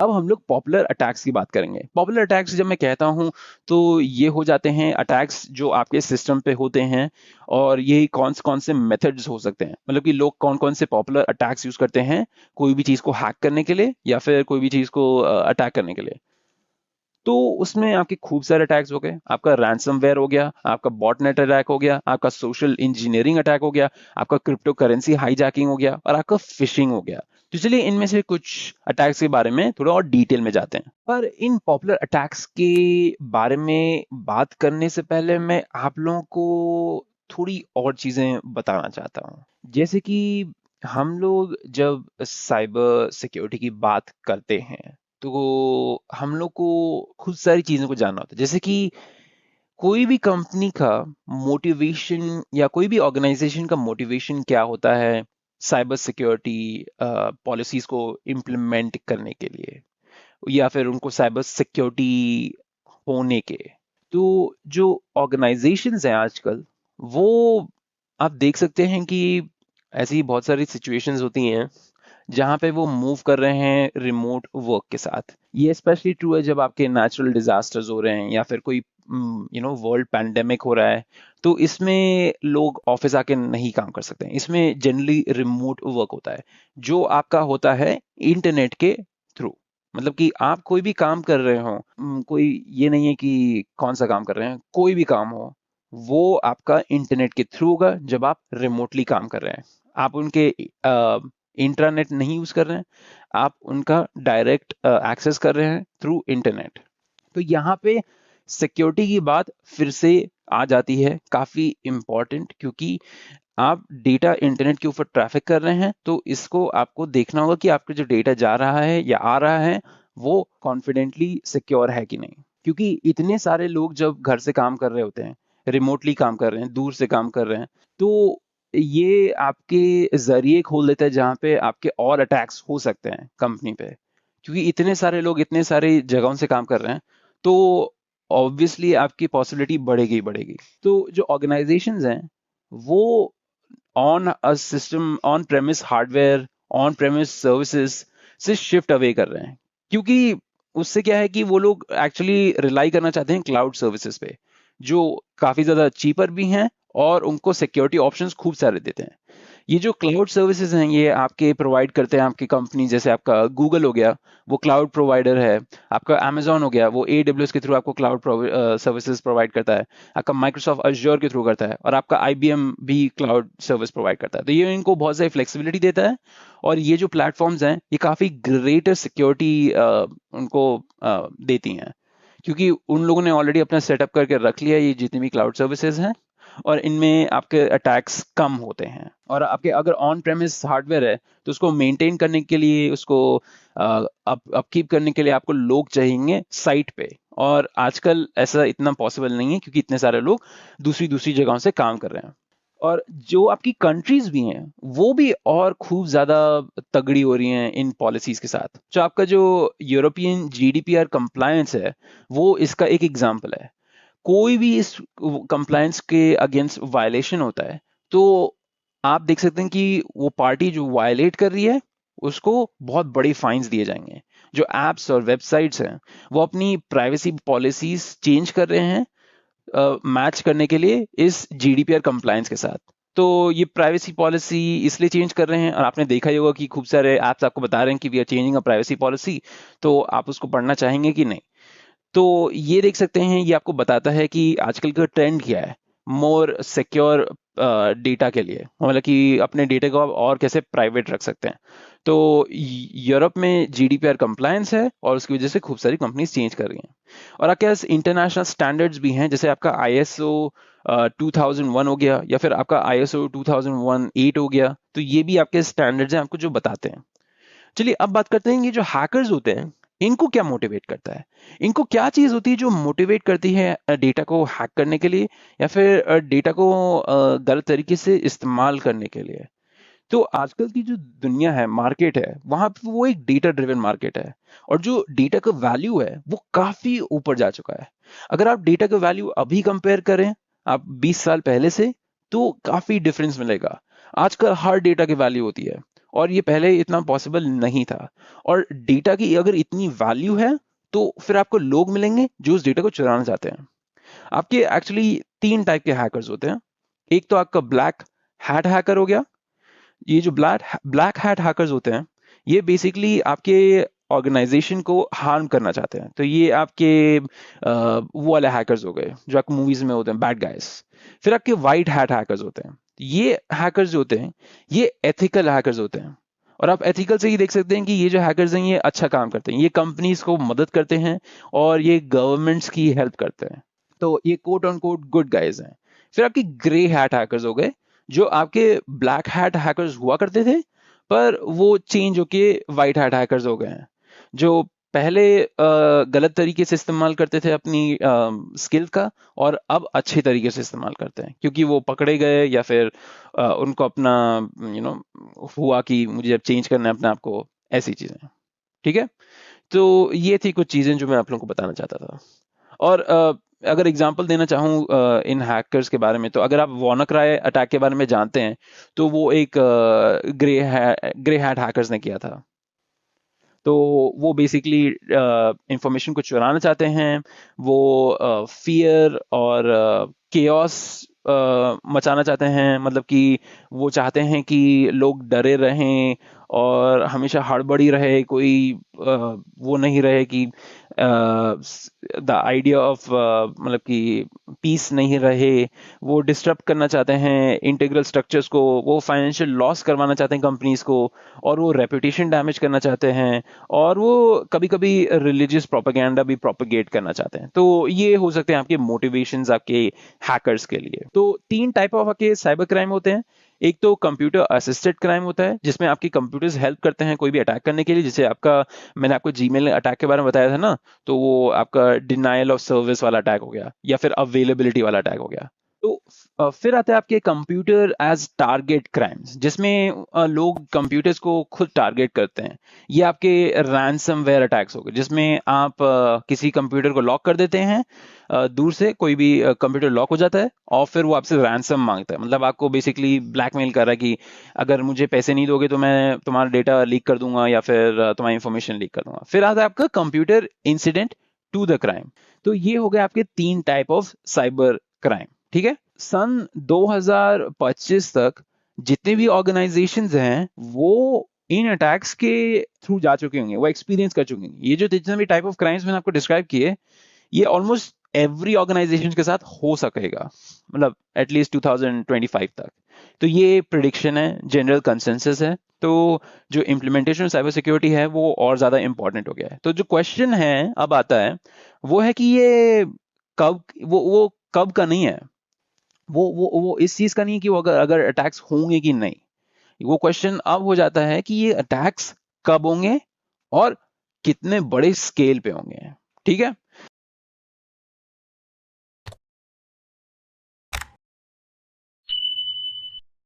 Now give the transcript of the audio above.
अब हम लोग पॉपुलर अटैक्स की बात करेंगे। पॉपुलर अटैक्स जब मैं कहता हूं तो ये हो जाते हैं अटैक्स जो आपके सिस्टम पे होते हैं, और ये कौन से मेथड्स हो सकते हैं, मतलब कि लोग कौन कौन से पॉपुलर अटैक्स यूज करते हैं कोई भी चीज को हैक करने के लिए या फिर कोई भी चीज को अटैक करने के लिए। तो उसमें आपके खूब सारे अटैक्स हो गए। आपका रैंसमवेयर हो गया, आपका बॉटनेट अटैक हो गया, आपका सोशल इंजीनियरिंग अटैक हो गया, आपका क्रिप्टो करेंसी हाईजैकिंग हो गया, और आपका फिशिंग हो गया। तो चलिए इनमें से कुछ अटैक्स के बारे में थोड़ा और डिटेल में जाते हैं। पर इन पॉपुलर अटैक्स के बारे में बात करने से पहले मैं आप लोगों को थोड़ी और चीजें बताना चाहता हूँ। जैसे कि हम लोग जब साइबर सिक्योरिटी की बात करते हैं तो हम लोग को खुद सारी चीजों को जानना होता है। जैसे कि कोई भी कंपनी का मोटिवेशन या कोई भी ऑर्गेनाइजेशन का मोटिवेशन क्या होता है साइबर सिक्योरिटी पॉलिसीज को इम्प्लीमेंट करने के लिए, या फिर उनको साइबर सिक्योरिटी होने के। तो जो ऑर्गेनाइजेशंस हैं आजकल, वो आप देख सकते हैं कि ऐसी बहुत सारी सिचुएशंस होती हैं जहाँ पे वो मूव कर रहे हैं रिमोट वर्क के साथ। ये स्पेशली ट्रू है जब आपके नेचुरल डिजास्टर्स हो रहे हैं या फिर कोई वर्ल्ड पैंडेमिक हो रहा है। तो इसमें लोग ऑफिस आके नहीं काम कर सकते हैं, इसमें जनरली रिमोट वर्क होता है जो आपका होता है इंटरनेट के थ्रू। मतलब कि आप कोई भी काम कर रहे हो, कोई ये नहीं है कि कौन सा काम कर रहे हैं, कोई भी काम हो वो आपका इंटरनेट के थ्रू होगा जब आप रिमोटली काम कर रहे हैं। आप उनके इंट्रानेट नहीं यूज कर रहे हैं, आप उनका डायरेक्ट एक्सेस कर रहे हैं थ्रू इंटरनेट। तो यहाँ पे सिक्योरिटी की बात फिर से आ जाती है, काफी इंपॉर्टेंट, क्योंकि आप डेटा इंटरनेट के ऊपर ट्रैफिक कर रहे हैं तो इसको आपको देखना होगा कि आपका जो डेटा जा रहा है या आ रहा है वो कॉन्फिडेंटली सिक्योर है कि नहीं। क्योंकि इतने सारे लोग जब घर से काम कर रहे होते हैं, रिमोटली काम कर रहे हैं, दूर से काम कर रहे हैं, तो ये आपके जरिए खोल देता है जहाँ पे आपके और अटैक्स हो सकते हैं कंपनी पे। क्योंकि इतने सारे लोग इतने सारी जगहों से काम कर रहे हैं तो ऑब्वियसली आपकी पॉसिबिलिटी बढ़ेगी ही बढ़ेगी। तो जो ऑर्गेनाइजेशंस हैं वो on a system, on premise hardware, on premise services से शिफ्ट अवे कर रहे हैं। क्योंकि उससे क्या है कि वो लोग एक्चुअली रिलाई करना चाहते हैं क्लाउड सर्विसेज पे, जो काफी ज्यादा चीपर भी हैं और उनको सिक्योरिटी ऑप्शंस खूब सारे देते हैं। ये जो क्लाउड सर्विसेज हैं ये आपके प्रोवाइड करते हैं आपकी कंपनी, जैसे आपका गूगल हो गया वो क्लाउड प्रोवाइडर है, आपका अमेजोन हो गया वो AWS के थ्रू आपको क्लाउड सर्विसेज प्रोवाइड करता है, आपका माइक्रोसॉफ्ट अज्योर के थ्रू करता है, और आपका IBM भी क्लाउड सर्विस प्रोवाइड करता है। तो ये इनको बहुत सारी फ्लेक्सिबिलिटी देता है, और ये जो प्लेटफॉर्म्स हैं ये काफी ग्रेटर सिक्योरिटी उनको देती हैं, क्योंकि उन लोगों ने ऑलरेडी अपना सेटअप करके रख लिया ये जितनी भी क्लाउड सर्विसेज हैं, और इनमें आपके अटैक्स कम होते हैं। और आपके अगर ऑन प्रेमिस हार्डवेयर है तो उसको मेंटेन करने के लिए, उसको अपकीप करने के लिए आपको लोग चाहिए साइट पे, और आजकल ऐसा इतना पॉसिबल नहीं है क्योंकि इतने सारे लोग दूसरी दूसरी जगहों से काम कर रहे हैं। और जो आपकी कंट्रीज भी हैं वो भी और खूब ज्यादा तगड़ी हो रही हैं इन पॉलिसीज के साथ। जो आपका जो यूरोपियन GDPR कंप्लायंस है वो इसका एक एग्जांपल है। कोई भी इस कंप्लायंस के अगेंस्ट वायलेशन होता है तो आप देख सकते हैं कि वो पार्टी जो वायलेट कर रही है उसको बहुत बड़ी फाइन्स दिए जाएंगे। जो एप्स और वेबसाइट्स हैं वो अपनी प्राइवेसी पॉलिसीज चेंज कर रहे हैं मैच करने के लिए इस GDPR कंप्लायंस के साथ। तो ये प्राइवेसी पॉलिसी इसलिए चेंज कर रहे हैं, और आपने देखा ही होगा कि खूब सारे एप्स आपको बता रहे हैं कि we are changing a privacy policy, तो आप उसको पढ़ना चाहेंगे कि नहीं। तो ये देख सकते हैं, ये आपको बताता है कि आजकल का ट्रेंड क्या है मोर सिक्योर डेटा के लिए, मतलब कि अपने डेटा को आप और कैसे प्राइवेट रख सकते हैं। तो यूरोप में GDPR कंप्लायंस है और उसकी वजह से खूब सारी कंपनीज चेंज कर रही हैं। और आपके पास इंटरनेशनल स्टैंडर्ड्स भी हैं, जैसे आपका ISO 2001 हो गया, या फिर आपका ISO 2018 हो गया। तो ये भी आपके स्टैंडर्ड्स हैं आपको जो बताते हैं। चलिए अब बात करते हैं, ये जो हैकर्स होते हैं इनको क्या मोटिवेट करता है, इनको क्या चीज होती है जो मोटिवेट करती है डेटा को हैक करने के लिए या फिर डेटा को गलत तरीके से इस्तेमाल करने के लिए। तो आजकल की जो दुनिया है, मार्केट है, वहां पे वो एक डेटा ड्रिवन मार्केट है, और जो डेटा का वैल्यू है वो काफी ऊपर जा चुका है। अगर आप डेटा का वैल्यू अभी कंपेयर करें आप 20 साल पहले से, तो काफी डिफरेंस मिलेगा। आजकल हर डेटा की वैल्यू होती है, और ये पहले इतना पॉसिबल नहीं था। और डेटा की अगर इतनी वैल्यू है तो फिर आपको लोग मिलेंगे जो उस डेटा को चुराना चाहते हैं। आपके एक्चुअली तीन टाइप के हैकर्स होते हैं। एक तो आपका ब्लैक हैट हैकर हो गया। ये जो ब्लैक हैट हैकर्स होते हैं, ये बेसिकली आपके ऑर्गेनाइजेशन को हार्म करना चाहते हैं। तो ये आपके वो वाले हैकर्स हो गए जो आपको मूवीज में होते हैं, बैड गाइस। फिर आपके वाइट हैट हैकर्स होते हैं। ये हैकर्स जो होते हैं, ये एथिकल हैकर्स होते हैं। और आप एथिकल से ही देख सकते हैं कि ये जो हैकर्स हैं ये अच्छा काम करते हैं, ये कंपनीज को मदद करते हैं और ये गवर्नमेंट्स की हेल्प करते हैं। तो ये quote on quote good guys हैं। फिर आपके ग्रे हैट हैकर्स हो गए, जो आपके ब्लैक हैट हैकर्स हुआ करते थे, पर वो चेंज होके वाइट हैट हैकर्स हो गए हैं, जो पहले गलत तरीके से इस्तेमाल करते थे अपनी स्किल का, और अब अच्छे तरीके से इस्तेमाल करते हैं क्योंकि वो पकड़े गए या फिर उनको अपना यू नो हुआ कि मुझे अब चेंज करना है अपने आप को, ऐसी चीजें। ठीक है, तो ये थी कुछ चीजें जो मैं आप लोगों को बताना चाहता था। और अगर एग्जांपल देना चाहूँ इन हैकर्स के बारे में, तो अगर आप WannaCry अटैक के बारे में जानते हैं, तो वो एक ग्रे हैट हैकर्स ने किया था। तो वो बेसिकली इंफॉर्मेशन को चुराना चाहते हैं। वो फियर और केओस मचाना चाहते हैं, मतलब कि वो चाहते हैं कि लोग डरे रहें और हमेशा हड़बड़ी रहे, कोई वो नहीं रहे कि द आइडिया ऑफ मतलब कि पीस नहीं रहे। वो डिस्टर्ब करना चाहते हैं इंटीग्रल स्ट्रक्चर्स को, वो फाइनेंशियल लॉस करवाना चाहते हैं कंपनीज को, और वो रेपुटेशन डैमेज करना चाहते हैं, और वो कभी कभी रिलीजियस प्रोपेगेंडा भी प्रोपेगेट करना चाहते हैं। तो ये हो सकते हैं आपके मोटिवेशंस आपके हैकर्स के लिए। तो तीन टाइप ऑफ आपके साइबर क्राइम होते हैं। एक तो कंप्यूटर असिस्टेड क्राइम होता है, जिसमें आपकी कंप्यूटर्स हेल्प करते हैं कोई भी अटैक करने के लिए। जैसे आपका, मैंने आपको जीमेल अटैक के बारे में बताया था ना, तो वो आपका डिनायल ऑफ सर्विस वाला अटैक हो गया, या फिर अवेलेबिलिटी वाला अटैक हो गया। तो फिर आते हैं आपके कंप्यूटर एज टारगेट क्राइम्स, जिसमें लोग कंप्यूटर्स को खुद टारगेट करते हैं। ये आपके रैंसमवेयर अटैक्स हो गए, जिसमें आप किसी कंप्यूटर को लॉक कर देते हैं, दूर से कोई भी कंप्यूटर लॉक हो जाता है, और फिर वो आपसे रैंसम मांगता है, मतलब आपको बेसिकली ब्लैकमेल कर रहा है कि अगर मुझे पैसे नहीं दोगे तो मैं तुम्हारा डेटा लीक कर दूंगा या फिर तुम्हारी इंफॉर्मेशन लीक कर दूंगा। फिर आता है आपका computer incident to the crime. तो ये हो गए आपके तीन टाइप ऑफ साइबर क्राइम। ठीक है, सन 2025 तक जितने भी ऑर्गेनाइजेशंस हैं वो इन अटैक्स के थ्रू जा चुके होंगे, वो एक्सपीरियंस कर चुके होंगे। ये जो जितने भी टाइप ऑफ क्राइम्स मैंने आपको डिस्क्राइब किए, ये ऑलमोस्ट एवरी ऑर्गेनाइजेशन के साथ हो सकेगा, मतलब एटलीस्ट 2025 तक। तो ये प्रिडिक्शन है, जनरल कंसेंसस है। तो जो इम्प्लीमेंटेशन साइबर सिक्योरिटी है वो और ज्यादा इंपॉर्टेंट हो गया है। तो जो क्वेश्चन है अब आता है, वो है कि ये कब, वो कब का नहीं है, वो इस चीज का नहीं है कि वो अगर अगर अटैक्स होंगे कि नहीं। वो क्वेश्चन अब हो जाता है कि ये अटैक्स कब होंगे और कितने बड़े स्केल पे होंगे। ठीक है,